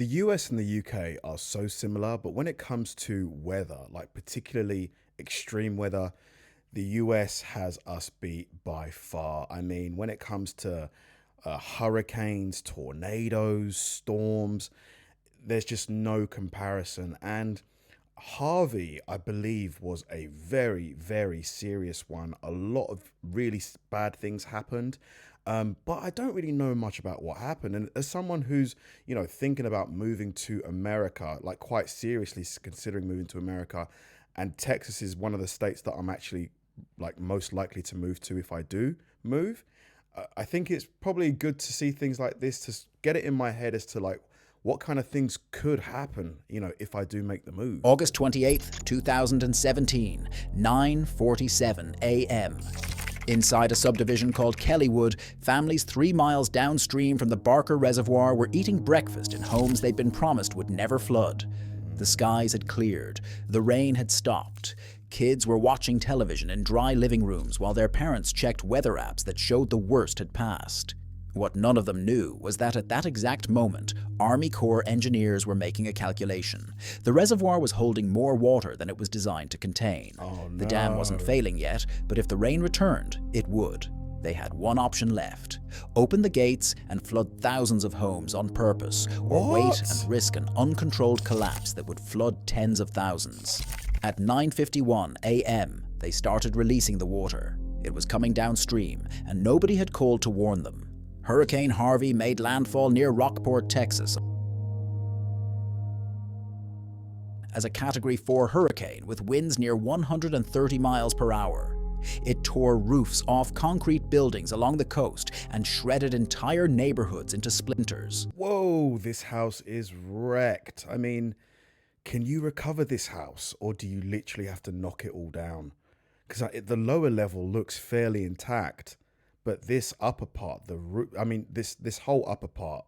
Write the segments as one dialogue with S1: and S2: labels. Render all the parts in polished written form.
S1: The US and the UK are so similar, but when it comes to weather, like particularly extreme weather, the US has us beat by far. I mean, when it comes to hurricanes, tornadoes, storms, there's just no comparison. And Harvey, I believe, was a very, very serious one. A lot of really bad things happened. But I don't really know much about what happened. And as someone who's, thinking about moving to America, like quite seriously considering moving to America, and Texas is one of the states that I'm actually like most likely to move to if I do move. I think it's probably good to see things like this to get it in my head as to like what kind of things could happen, if I do make the move.
S2: August 28th, 2017, 9:47 a.m. Inside a subdivision called Kellywood, families 3 miles downstream from the Barker Reservoir were eating breakfast in homes they'd been promised would never flood. The skies had cleared. The rain had stopped. Kids were watching television in dry living rooms while their parents checked weather apps that showed the worst had passed. What none of them knew was that at that exact moment, Army Corps engineers were making a calculation. The reservoir was holding more water than it was designed to contain.
S1: Oh, no.
S2: The dam wasn't failing yet, but if the rain returned, it would. They had one option left: open the gates and flood thousands of homes on purpose, or wait and risk an uncontrolled collapse that would flood tens of thousands. At 9:51 a.m., they started releasing the water. It was coming downstream, and nobody had called to warn them. Hurricane Harvey made landfall near Rockport, Texas, as a Category 4 hurricane with winds near 130 miles per hour. It tore roofs off concrete buildings along the coast and shredded entire neighborhoods into splinters.
S1: Whoa, this house is wrecked. I mean, can you recover this house, or do you literally have to knock it all down? Because the lower level looks fairly intact, but this upper part, the roof, I mean, this whole upper part,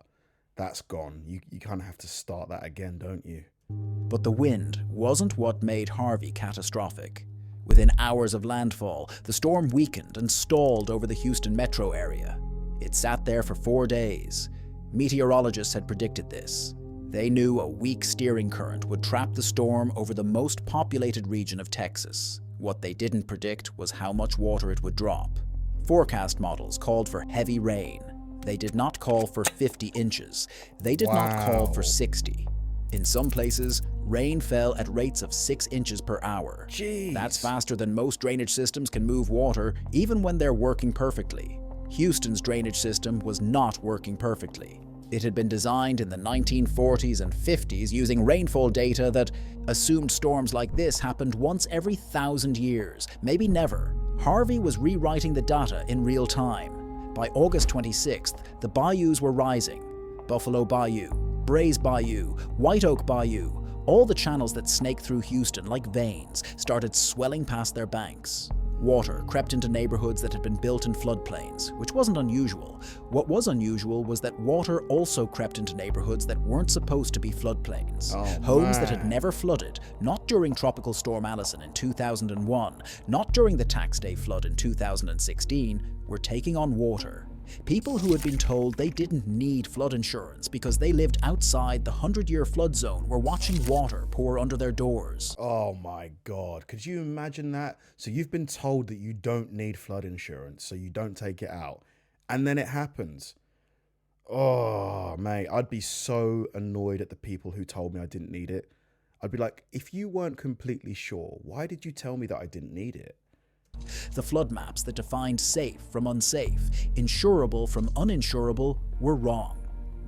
S1: that's gone. You kind of have to start that again, don't you?
S2: But the wind wasn't what made Harvey catastrophic. Within hours of landfall, the storm weakened and stalled over the Houston metro area. It sat there for 4 days. Meteorologists had predicted this. They knew a weak steering current would trap the storm over the most populated region of Texas. What they didn't predict was how much water it would drop. Forecast models called for heavy rain. They did not call for 50 inches. They did not call for 60. In some places, rain fell at rates of 6 inches per hour.
S1: Jeez.
S2: That's faster than most drainage systems can move water, even when they're working perfectly. Houston's drainage system was not working perfectly. It had been designed in the 1940s and 50s using rainfall data that assumed storms like this happened once every 1,000 years, maybe never. Harvey was rewriting the data in real time. By August 26th, the bayous were rising. Buffalo Bayou, Brays Bayou, White Oak Bayou, all the channels that snake through Houston like veins started swelling past their banks. Water crept into neighborhoods that had been built in floodplains, which wasn't unusual. What was unusual was that water also crept into neighborhoods that weren't supposed to be floodplains. Homes that had never flooded, not during Tropical Storm Allison in 2001, not during the Tax Day flood in 2016, were taking on water. People who had been told they didn't need flood insurance because they lived outside the 100-year flood zone were watching water pour under their doors.
S1: Oh my God, could you imagine that? So you've been told that you don't need flood insurance, so you don't take it out, and then it happens. Oh, mate, I'd be so annoyed at the people who told me I didn't need it. I'd be like, if you weren't completely sure, why did you tell me that I didn't need it?
S2: The flood maps that defined safe from unsafe, insurable from uninsurable, were wrong.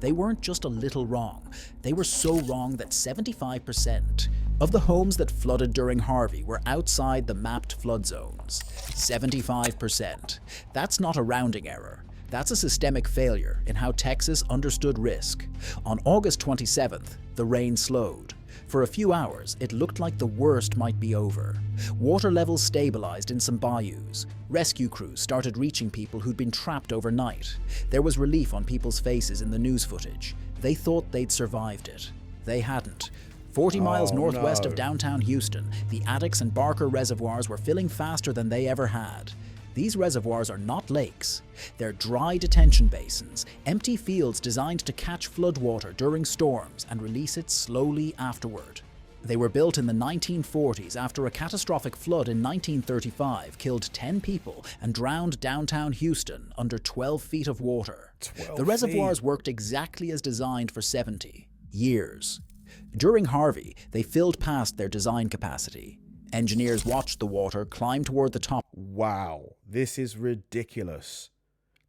S2: They weren't just a little wrong. They were so wrong that 75% of the homes that flooded during Harvey were outside the mapped flood zones. 75%. That's not a rounding error. That's a systemic failure in how Texas understood risk. On August 27th, the rain slowed. For a few hours, it looked like the worst might be over. Water levels stabilized in some bayous. Rescue crews started reaching people who'd been trapped overnight. There was relief on people's faces in the news footage. They thought they'd survived it. They hadn't. 40 miles northwest of downtown Houston, the Addicks and Barker reservoirs were filling faster than they ever had. These reservoirs are not lakes. They're dry detention basins, empty fields designed to catch floodwater during storms and release it slowly afterward. They were built in the 1940s after a catastrophic flood in 1935 killed 10 people and drowned downtown Houston under 12 feet of water.
S1: 12
S2: The reservoirs
S1: feet.
S2: worked exactly as designed for 70 years. During Harvey, they filled past their design capacity. Engineers watched the water climb toward the top.
S1: Wow, this is ridiculous.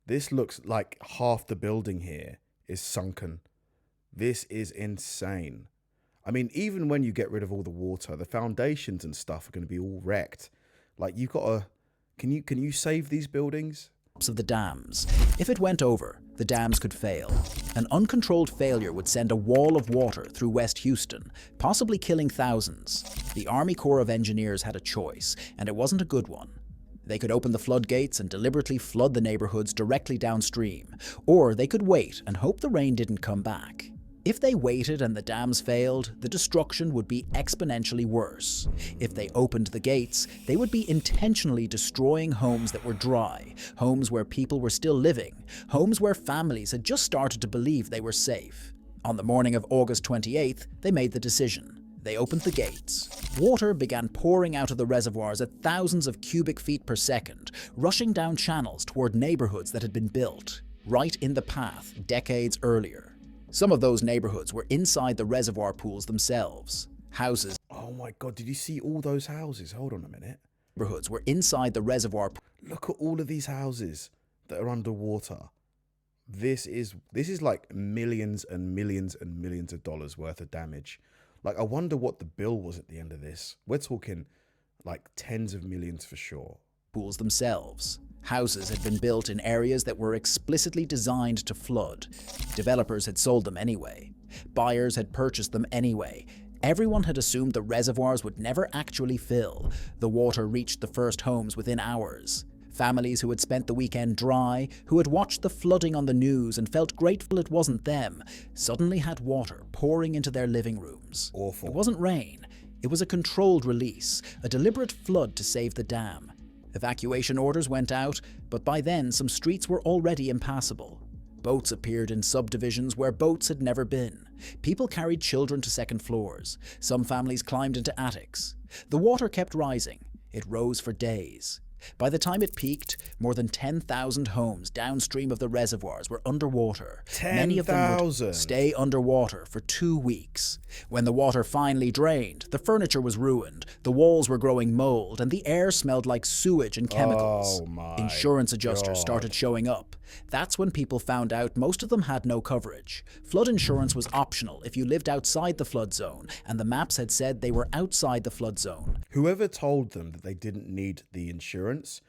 S1: This looks like half the building here is sunken. This is insane. I mean, even when you get rid of all the water, the foundations and stuff are going to be all wrecked. Like, you've got to... Can you save these buildings?
S2: Of the dams. If it went over, the dams could fail. An uncontrolled failure would send a wall of water through West Houston, possibly killing thousands. The Army Corps of Engineers had a choice, and it wasn't a good one. They could open the floodgates and deliberately flood the neighborhoods directly downstream, or they could wait and hope the rain didn't come back. If they waited and the dams failed, the destruction would be exponentially worse. If they opened the gates, they would be intentionally destroying homes that were dry, homes where people were still living, homes where families had just started to believe they were safe. On the morning of August 28th, they made the decision. They opened the gates. Water began pouring out of the reservoirs at thousands of cubic feet per second, rushing down channels toward neighborhoods that had been built, right in the path decades earlier. Some of those neighborhoods were inside the reservoir pools themselves. Houses.
S1: Oh my God, did you see all those houses? Hold on a minute.
S2: Neighborhoods were inside the reservoir.
S1: Look at all of these houses that are underwater. This is like millions and millions and millions of dollars worth of damage. Like, I wonder what the bill was at the end of this. We're talking like tens of millions for sure.
S2: Pools themselves. Houses had been built in areas that were explicitly designed to flood. Developers had sold them anyway. Buyers had purchased them anyway. Everyone had assumed the reservoirs would never actually fill. The water reached the first homes within hours. Families who had spent the weekend dry, who had watched the flooding on the news and felt grateful it wasn't them, suddenly had water pouring into their living rooms.
S1: Awful.
S2: It wasn't rain. It was a controlled release, a deliberate flood to save the dam. Evacuation orders went out, but by then some streets were already impassable. Boats appeared in subdivisions where boats had never been. People carried children to second floors. Some families climbed into attics. The water kept rising. It rose for days. By the time it peaked, more than 10,000 homes downstream of the reservoirs were underwater.
S1: 10,000?
S2: Many of them would stay underwater for 2 weeks. When the water finally drained, the furniture was ruined, the walls were growing mold, and the air smelled like sewage and chemicals.
S1: Oh my
S2: Insurance adjusters
S1: God.
S2: started showing up. That's when people found out most of them had no coverage. Flood insurance was optional if you lived outside the flood zone, and the maps had said they were outside the flood zone.
S1: Whoever told them that they didn't need the insurance,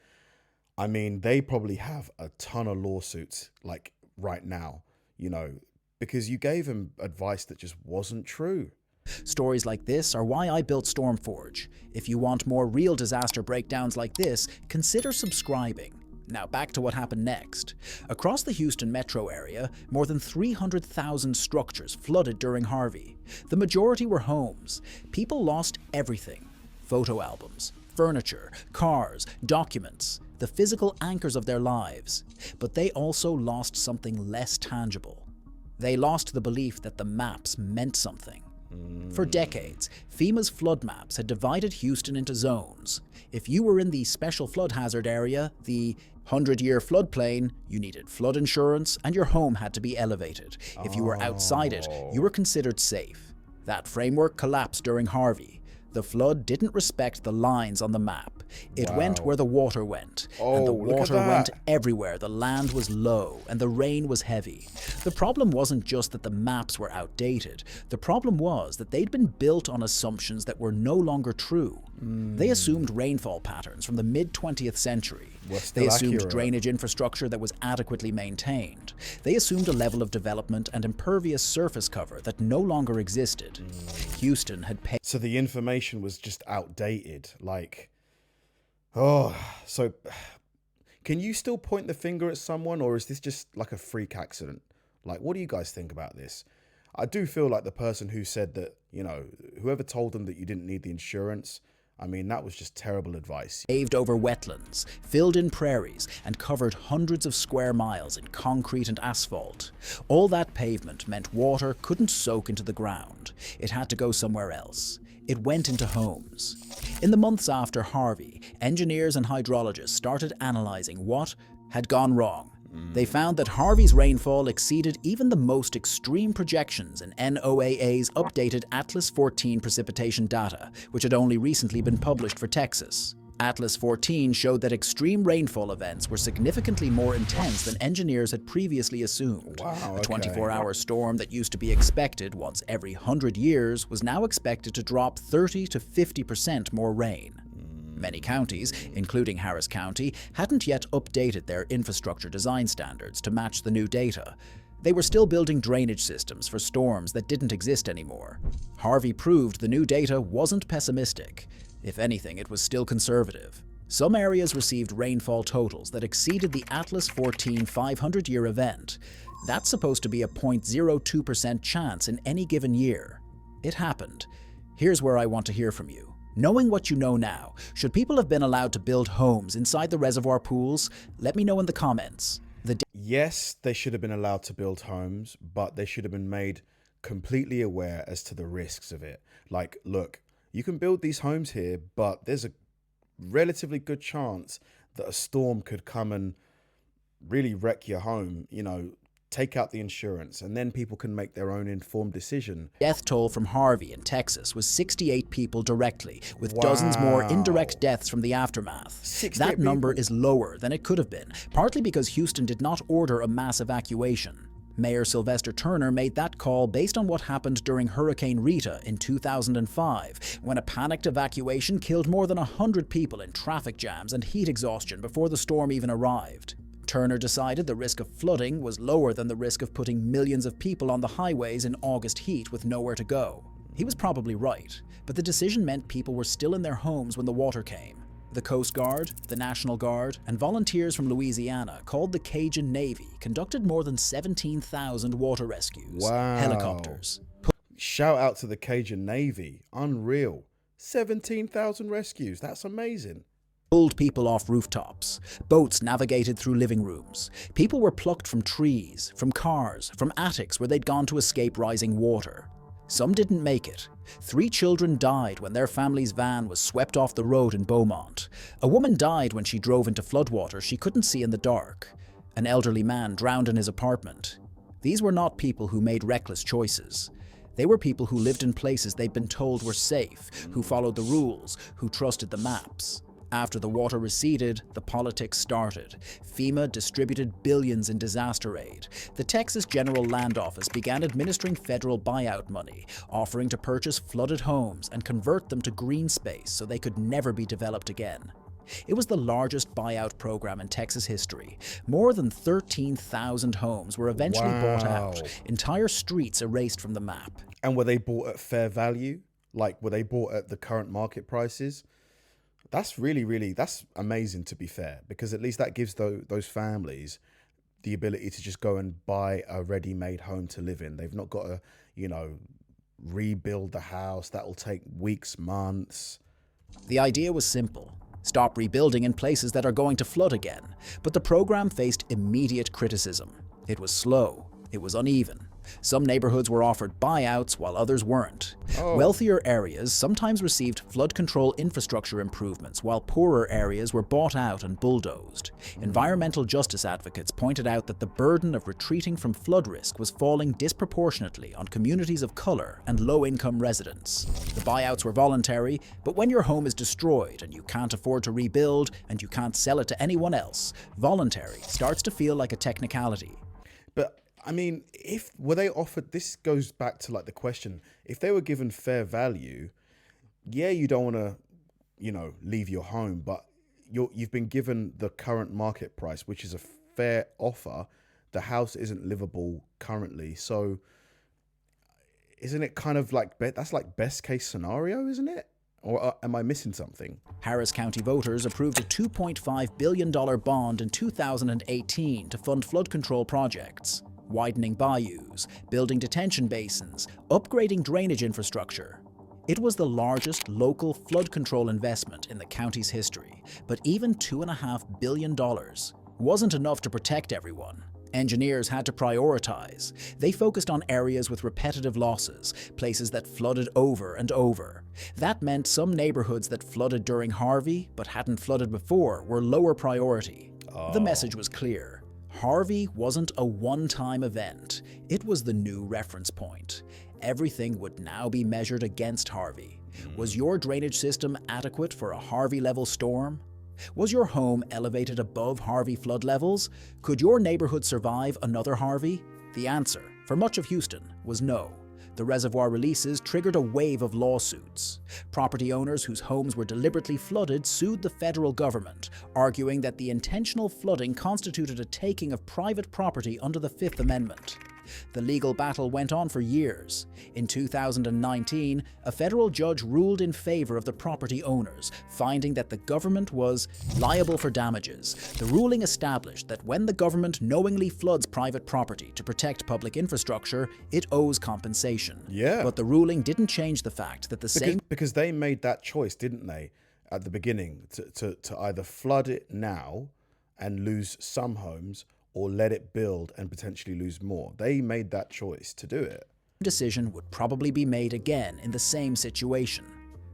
S1: I mean, they probably have a ton of lawsuits, like, right now, you know, because you gave them advice that just wasn't true.
S2: Stories like this are why I built Stormforge. If you want more real disaster breakdowns like this, consider subscribing. Now back to what happened next. Across the Houston metro area, more than 300,000 structures flooded during Harvey. The majority were homes. People lost everything. Photo albums, furniture, cars, documents, the physical anchors of their lives. But they also lost something less tangible. They lost the belief that the maps meant something. For decades, FEMA's flood maps had divided Houston into zones. If you were in the special flood hazard area, the 100-year floodplain, you needed flood insurance and your home had to be elevated. If you were outside it, you were considered safe. That framework collapsed during Harvey. The flood didn't respect the lines on the map. It went where the water went, and the water went everywhere. The land was low, and the rain was heavy. The problem wasn't just that the maps were outdated. The problem was that they'd been built on assumptions that were no longer true. They assumed rainfall patterns from the mid-20th century. They assumed drainage infrastructure that was adequately maintained. They assumed a level of development and impervious surface cover that no longer existed. Houston had paid.
S1: So the information was just outdated. Like, oh, so can you still point the finger at someone, or is this just like a freak accident? Like, what do you guys think about this? I do feel like the person who said that, you know, whoever told them that you didn't need the insurance, I mean, that was just terrible advice.
S2: Paved over wetlands, filled in prairies, and covered hundreds of square miles in concrete and asphalt. All that pavement meant water couldn't soak into the ground. It had to go somewhere else. It went into homes. In the months after Harvey, engineers and hydrologists started analysing what had gone wrong. They found that Harvey's rainfall exceeded even the most extreme projections in NOAA's updated Atlas 14 precipitation data, which had only recently been published for Texas. Atlas 14 showed that extreme rainfall events were significantly more intense than engineers had previously assumed.
S1: Wow,
S2: A 24-hour storm that used to be expected once every 100 years was now expected to drop 30 to 50% more rain. Many counties, including Harris County, hadn't yet updated their infrastructure design standards to match the new data. They were still building drainage systems for storms that didn't exist anymore. Harvey proved the new data wasn't pessimistic. If anything, it was still conservative. Some areas received rainfall totals that exceeded the Atlas 14 500-year event. That's supposed to be a 0.02% chance in any given year. It happened. Here's where I want to hear from you. Knowing what you know now, should people have been allowed to build homes inside the reservoir pools? Let me know in the comments.
S1: Yes, they should have been allowed to build homes, but they should have been made completely aware as to the risks of it. Like, look, you can build these homes here, but there's a relatively good chance that a storm could come and really wreck your home, you know, take out the insurance, and then people can make their own informed decision.
S2: Death toll from Harvey in Texas was 68 people directly, with dozens more indirect deaths from the aftermath. That number is lower than it could have been, partly because Houston did not order a mass evacuation. Mayor Sylvester Turner made that call based on what happened during Hurricane Rita in 2005, when a panicked evacuation killed more than 100 people in traffic jams and heat exhaustion before the storm even arrived. Turner decided the risk of flooding was lower than the risk of putting millions of people on the highways in August heat with nowhere to go. He was probably right, but the decision meant people were still in their homes when the water came. The Coast Guard, the National Guard, and volunteers from Louisiana, called the Cajun Navy, conducted more than 17,000 water rescues.
S1: Wow.
S2: Helicopters.
S1: Shout out to the Cajun Navy. Unreal. 17,000 rescues. That's amazing.
S2: Pulled people off rooftops. Boats navigated through living rooms. People were plucked from trees, from cars, from attics where they'd gone to escape rising water. Some didn't make it. 3 children died when their family's van was swept off the road in Beaumont. A woman died when she drove into floodwater she couldn't see in the dark. An elderly man drowned in his apartment. These were not people who made reckless choices. They were people who lived in places they'd been told were safe, who followed the rules, who trusted the maps. After the water receded, the politics started. FEMA distributed billions in disaster aid. The Texas General Land Office began administering federal buyout money, offering to purchase flooded homes and convert them to green space so they could never be developed again. It was the largest buyout program in Texas history. More than 13,000 homes were eventually bought out, entire streets erased from the map.
S1: And were they bought at fair value? Like, were they bought at the current market prices? That's really, that's amazing, to be fair, because at least that gives those families the ability to just go and buy a ready-made home to live in. They've not got to, you know, rebuild the house. That'll take weeks, months.
S2: The idea was simple. Stop rebuilding in places that are going to flood again. But the program faced immediate criticism. It was slow. It was uneven. Some neighborhoods were offered buyouts while others weren't. Wealthier areas sometimes received flood control infrastructure improvements while poorer areas were bought out and bulldozed. Environmental justice advocates pointed out that the burden of retreating from flood risk was falling disproportionately on communities of color and low-income residents. The buyouts were voluntary, but when your home is destroyed and you can't afford to rebuild and you can't sell it to anyone else, voluntary starts to feel like a technicality.
S1: But I mean, were they offered, this goes back to like the question, if they were given fair value, yeah, you don't want to, you know, leave your home, but you've been given the current market price, which is a fair offer. The house isn't livable currently. So isn't it kind of like, that's like best case scenario, isn't it? Or am I missing something?
S2: Harris County voters approved a $2.5 billion bond in 2018 to fund flood control projects. Widening bayous, building detention basins, upgrading drainage infrastructure. It was the largest local flood control investment in the county's history, but even $2.5 billion wasn't enough to protect everyone. Engineers had to prioritize. They focused on areas with repetitive losses, places that flooded over and over. That meant some neighborhoods that flooded during Harvey but hadn't flooded before were lower priority. The message was clear. Harvey wasn't a one-time event. It was the new reference point. Everything would now be measured against Harvey. Was your drainage system adequate for a Harvey-level storm? Was your home elevated above Harvey flood levels? Could your neighborhood survive another Harvey? The answer, for much of Houston, was no. The reservoir releases triggered a wave of lawsuits. Property owners whose homes were deliberately flooded sued the federal government, arguing that the intentional flooding constituted a taking of private property under the Fifth Amendment. The legal battle went on for years. In 2019, a federal judge ruled in favor of the property owners, finding that the government was liable for damages. The ruling established that when the government knowingly floods private property to protect public infrastructure, it owes compensation.
S1: Yeah.
S2: But the ruling didn't change the fact that
S1: because they made that choice, didn't they, at the beginning, to either flood it now and lose some homes, or let it build and potentially lose more. They made that choice to do it.
S2: Decision would probably be made again in the same situation.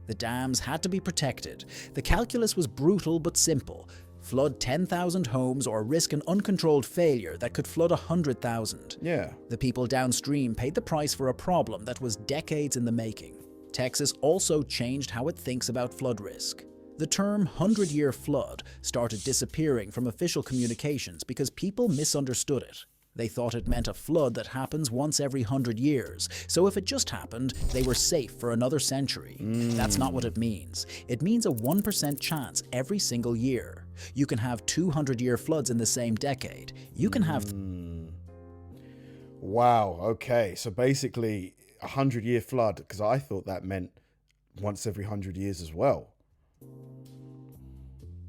S2: The dams had to be protected. The calculus was brutal but simple. Flood 10,000 homes or risk an uncontrolled failure that could flood 100,000.
S1: Yeah.
S2: The people downstream paid the price for a problem that was decades in the making. Texas also changed how it thinks about flood risk. The term 100-year flood started disappearing from official communications because people misunderstood it. They thought it meant a flood that happens once every 100 years, so if it just happened, they were safe for another century. That's not what it means. It means a 1% chance every single year. You can have 200-year floods in the same decade. You can have...
S1: Wow, okay. So basically, a 100-year flood, because I thought that meant once every 100 years as well.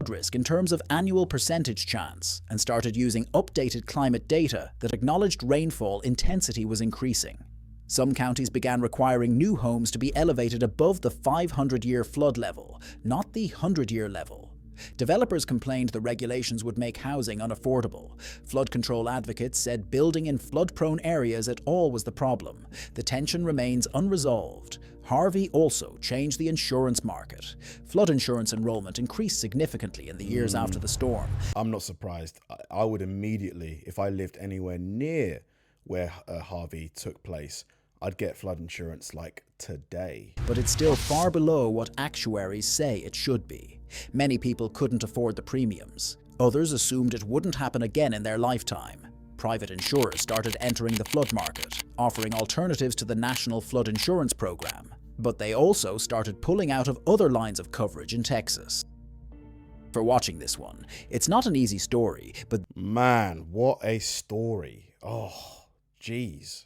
S2: Risk in terms of annual percentage chance, and started using updated climate data that acknowledged rainfall intensity was increasing. Some counties began requiring new homes to be elevated above the 500-year flood level, not the 100-year level. Developers complained the regulations would make housing unaffordable. Flood control advocates said building in flood-prone areas at all was the problem. The tension remains unresolved. Harvey also changed the insurance market. Flood insurance enrollment increased significantly in the years after the storm.
S1: I'm not surprised. I would immediately, if I lived anywhere near where Harvey took place, I'd get flood insurance like today.
S2: But it's still far below what actuaries say it should be. Many people couldn't afford the premiums. Others assumed it wouldn't happen again in their lifetime. Private insurers started entering the flood market, offering alternatives to the National Flood Insurance Program. But they also started pulling out of other lines of coverage in Texas. For watching this one, it's not an easy story, but
S1: man, what a story. Oh, jeez.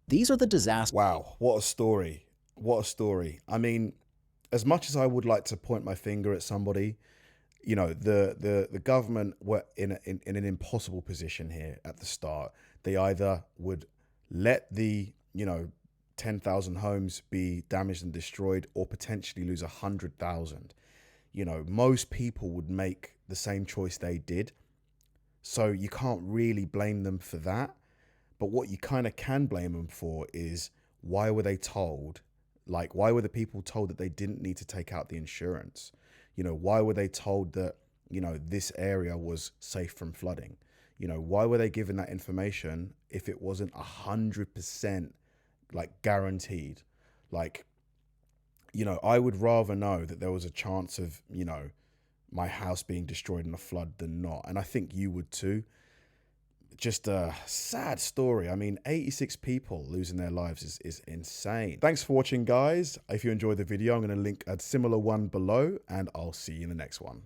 S2: These are the disasters.
S1: Wow, what a story. What a story. I mean, as much as I would like to point my finger at somebody, you know, the government were in an impossible position here at the start. They either would let the, 10,000 homes be damaged and destroyed, or potentially lose 100,000. Most people would make the same choice they did. So you can't really blame them for that. But what you kind of can blame them for is, why were they told? Like, why were the people told that they didn't need to take out the insurance? Why were they told that, this area was safe from flooding? Why were they given that information if it wasn't 100% like guaranteed? Like, I would rather know that there was a chance of, my house being destroyed in a flood than not. And I think you would too. Just a sad story. I mean, 86 people losing their lives is insane. Thanks for watching, guys. If you enjoyed the video, I'm going to link a similar one below, and I'll see you in the next one.